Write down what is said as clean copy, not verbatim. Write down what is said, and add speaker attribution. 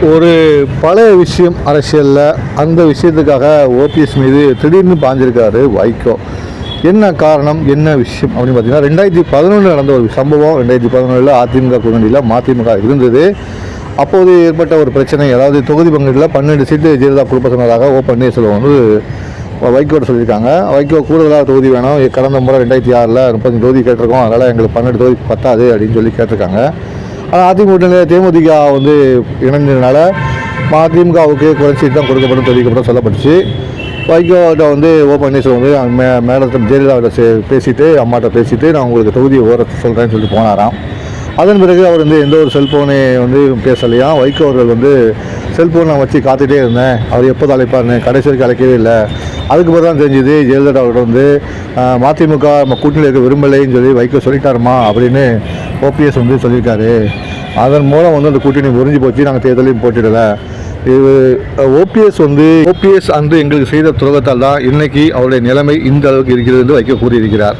Speaker 1: ஒரு பழைய விஷயம் அரசியலில் அந்த விஷயத்துக்காக ஓபிஎஸ் மீது திடீர்னு பாஞ்சிருக்காரு வைகோ. என்ன காரணம், என்ன விஷயம் அப்படின்னு பார்த்தீங்கன்னா, 2011 நடந்த ஒரு சம்பவம். 2011 அதிமுக கூட்டணியில் மதிமுக இருந்தது. அப்போது ஏற்பட்ட ஒரு பிரச்சனை, அதாவது தொகுதி பங்கீட்டில் 12 சீட்டு ஜெயலலிதா கொடுக்க சொன்னதாக பன்னீர்செல்வம் வந்து வைகோட சொல்லியிருக்காங்க. வைகோ கூடுதலாக தொகுதி வேணும், கடந்த முறை 2006 30 தொகுதி கேட்டிருக்கோம், அதனால் எங்களுக்கு 12 தொகுதி பத்தாது அப்படின்னு சொல்லி கேட்டிருக்காங்க. ஆனால் அதிமுக தேமுதிக வந்து இணைந்ததுனால மதிமுகவுக்கு குறைச்சி தான் கொடுக்கப்படும் தெரிவிக்கப்படும் சொல்லப்பட்டுச்சு. வைகோட்ட வந்து பன்னீர்செல்வம் வந்து மேடத்தை ஜெயலலிதாவிட்ட பேசிவிட்டு, அம்மாட்ட பேசிவிட்டு, நான் உங்களுக்கு தொகுதியை சொல்கிறேன்னு சொல்லிட்டு போனாராம். அதன் பிறகு அவர் வந்து எந்த ஒரு செல்ஃபோனை வந்து பேசலையாம். வைகோ அவர்கள் வந்து செல்ஃபோன் நான் வச்சு காத்துகிட்டே இருந்தேன், அவர் எப்போது அழைப்பார்னு, கடைசி வரைக்கும் அழைக்கவே இல்லை. அதுக்கு பிறகு தான் தெரிஞ்சுது ஜெயலலிதா அவர்கிட்ட வந்து மதிமுக நம்ம கூட்டணியில் இருக்க விரும்பலைன்னு சொல்லி வைகோ சொல்லிட்டாருமா அப்படின்னு ஓபிஎஸ் வந்து சொல்லியிருக்காரு. அதன் மூலம் வந்து அந்த கூட்டணி முறிஞ்சு போச்சு, நாங்கள் தேர்தலையும் போட்டிடலை. இது ஓபிஎஸ் அன்று எங்களுக்கு செய்த துரோகத்தால் தான் இன்றைக்கி அவருடைய நிலைமை இந்த அளவுக்கு இருக்கிறது என்று வைகோ கூறியிருக்கிறார்.